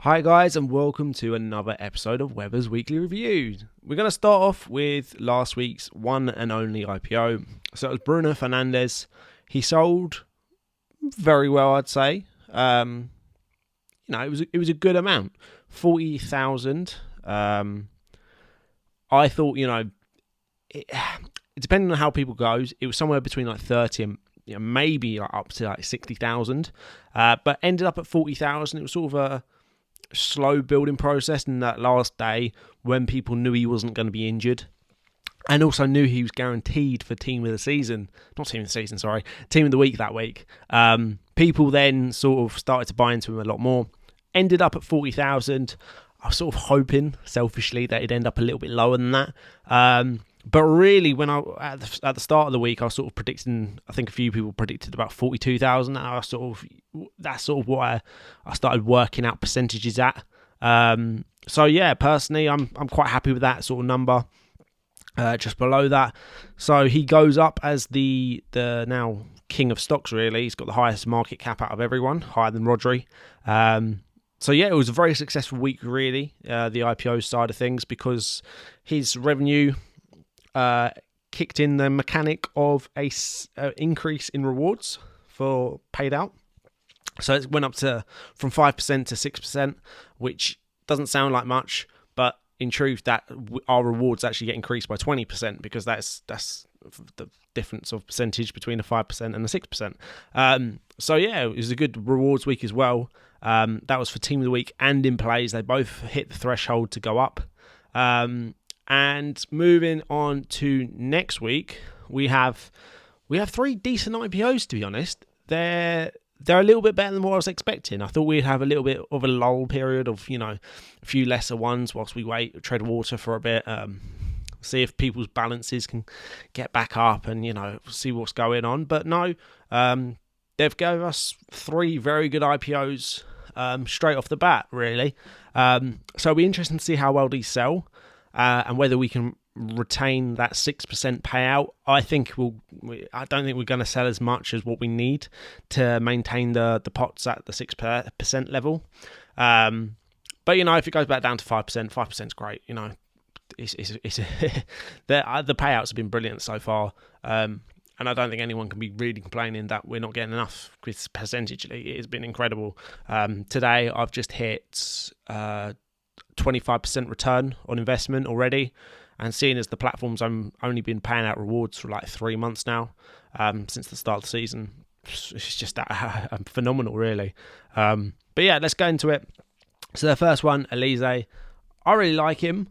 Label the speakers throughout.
Speaker 1: Hi guys, and welcome to another episode of Wetherz Weekly Review. We're going to start off with last week's one and only IPO. So it was Bruno Fernandes. He sold very well, I'd say. It was a good amount, 40,000. I thought, depending on how people goes, it was somewhere between like 30 and maybe like up to like 60,000. But ended up at 40,000. It was sort of a slow building process in that last day when people knew he wasn't going to be injured and also knew he was guaranteed for team of the week that week. People then sort of started to buy into him a lot more. Ended up at 40,000. I was sort of hoping selfishly that it'd end up a little bit lower than that. But really, when at the start of the week, I was sort of predicting. I think a few people predicted about 42,000. That's sort of what I started working out percentages at. So yeah, personally, I'm quite happy with that sort of number. Just below that, so he goes up as the now king of stocks. Really, he's got the highest market cap out of everyone, higher than Rodri. So yeah, it was a very successful week, really, the IPO side of things, because his revenue kicked in the mechanic of a increase in rewards for paid out. So it went up from 5% to 6%, which doesn't sound like much, but in truth, that our rewards actually get increased by 20%, because that's the difference of percentage between the 5% and the 6%. So yeah, it was a good rewards week as well. That was for Team of the Week and in plays. They both hit the threshold to go up. And moving on to next week, we have three decent IPOs, to be honest. They're a little bit better than what I was expecting. I thought we'd have a little bit of a lull period of, a few lesser ones whilst we tread water for a bit, see if people's balances can get back up and, see what's going on. But no, they've gave us three very good IPOs straight off the bat, really. So it'll be interesting to see how well these sell. And whether we can retain that 6% payout. I don't think we're going to sell as much as what we need to maintain the pots at the 6% level. But if it goes back down to 5%, 5% is great. It's the payouts have been brilliant so far. And I don't think anyone can be really complaining that we're not getting enough, because percentagely it has been incredible. Today I've just hit 25% return on investment already, and seeing as the platform's only been paying out rewards for like 3 months now, since the start of the season, it's just that phenomenal, really. But yeah, let's go into it. So the first one, Elise, I really like him.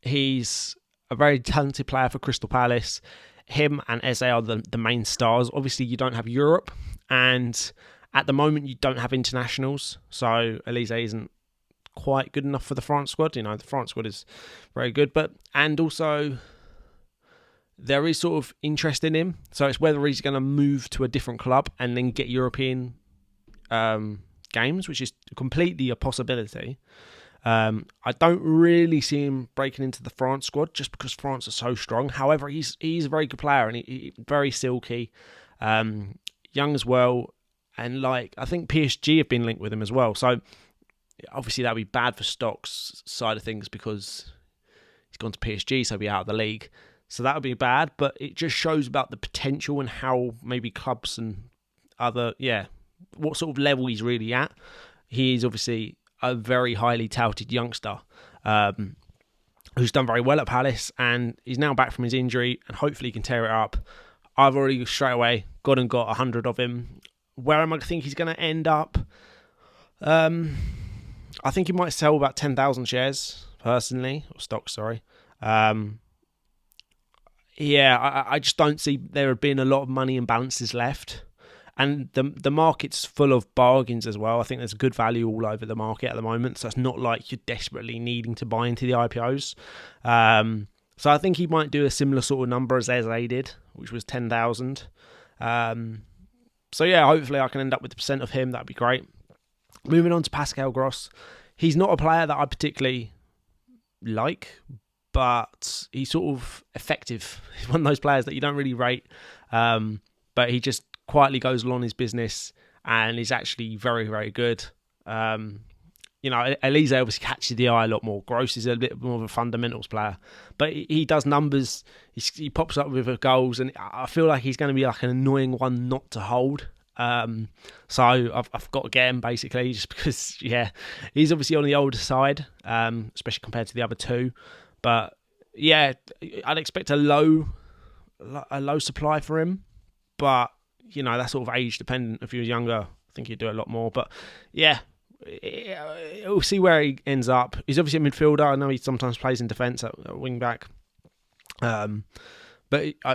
Speaker 1: He's a very talented player for Crystal Palace. Him and Eze are the main stars. Obviously, you don't have Europe, and at the moment you don't have internationals, so Elise isn't quite good enough for the France squad. The France squad is very good, and also there is sort of interest in him. So it's whether he's going to move to a different club and then get European games, which is completely a possibility. I don't really see him breaking into the France squad just because France are so strong. However, he's a very good player and he's very silky, young as well, and I think PSG have been linked with him as well. So obviously that would be bad for Stocks' side of things because he's gone to PSG, so he'll be out of the league. So that would be bad, but it just shows about the potential and how maybe clubs and what sort of level he's really at. He is obviously a very highly touted youngster who's done very well at Palace, and he's now back from his injury and hopefully can tear it up. I've already straight away got 100 of him. Where am I think he's going to end up? I think he might sell about 10,000 shares, personally, or stocks, sorry. I just don't see there being a lot of money and balances left. And the market's full of bargains as well. I think there's good value all over the market at the moment, so it's not like you're desperately needing to buy into the IPOs. So I think he might do a similar sort of number as Eze did, which was 10,000. So yeah, hopefully I can end up with the percent of him. That'd be great. Moving on to Pascal Gross. He's not a player that I particularly like, but he's sort of effective. He's one of those players that you don't really rate, but he just quietly goes along his business and is actually very, very good. You know, Elise obviously catches the eye a lot more. Gross is a bit more of a fundamentals player, but he does numbers. He pops up with goals, and I feel like he's going to be like an annoying one not to hold. So I've got to get him basically, just because he's obviously on the older side, especially compared to the other two. But yeah, I'd expect a low supply for him, but you know, that's sort of age dependent. If he was younger, I think he'd do a lot more. But yeah, we'll see where he ends up. He's obviously a midfielder. I know he sometimes plays in defence at wing back. But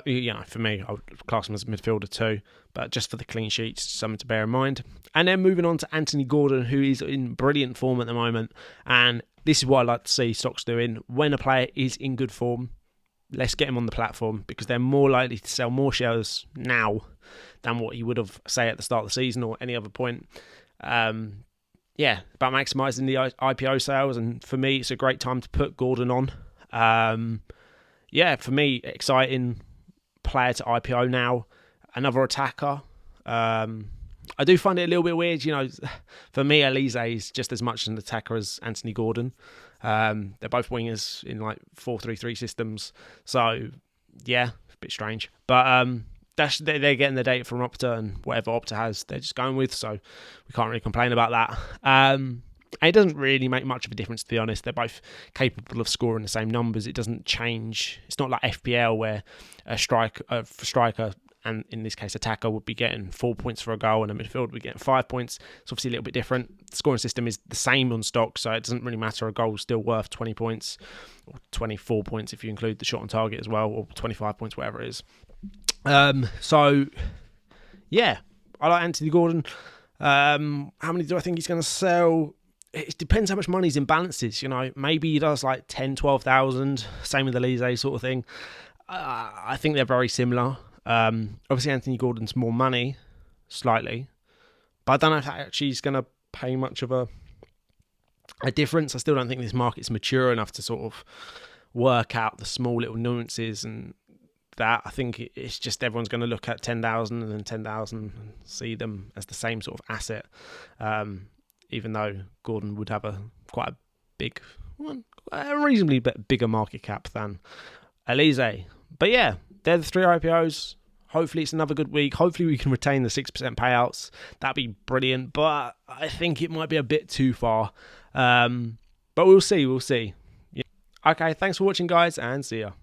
Speaker 1: you know, for me, I would class him as a midfielder too. But just for the clean sheets, something to bear in mind. And then moving on to Anthony Gordon, who is in brilliant form at the moment. And this is what I like to see stocks doing. When a player is in good form, let's get him on the platform, because they're more likely to sell more shares now than what he would have, say, at the start of the season or any other point. About maximising the IPO sales. And for me, it's a great time to put Gordon on. For me, exciting player to IPO now. Another attacker. I do find it a little bit weird, you know. For me, Elise is just as much an attacker as Anthony Gordon. They're both wingers in like 4-3-3 systems. So, yeah, a bit strange. But they're getting the data from Opta, and whatever Opta has, they're just going with. So we can't really complain about that. And it doesn't really make much of a difference, to be honest. They're both capable of scoring the same numbers. It doesn't change. It's not like FPL where a striker, and in this case attacker, would be getting 4 points for a goal, and a midfield would be getting 5 points. It's obviously a little bit different. The scoring system is the same on stock, so it doesn't really matter. A goal is still worth 20 points, or 24 points if you include the shot on target as well, or 25 points, whatever it is. So, yeah, I like Anthony Gordon. How many do I think he's going to sell? It depends how much money's in balances, you know. Maybe he does like 10, 12,000. Same with Elise sort of thing. I think they're very similar. Obviously, Anthony Gordon's more money, slightly. But I don't know if that actually is going to pay much of a difference. I still don't think this market's mature enough to sort of work out the small little nuances and that. I think it's just everyone's going to look at 10,000 and then 10,000 and see them as the same sort of asset. Even though Gordon would have a reasonably bigger market cap than Elise. But yeah, they're the three IPOs. Hopefully it's another good week. Hopefully we can retain the 6% payouts. That'd be brilliant. But I think it might be a bit too far. But we'll see. Yeah. Okay, thanks for watching, guys, and see ya.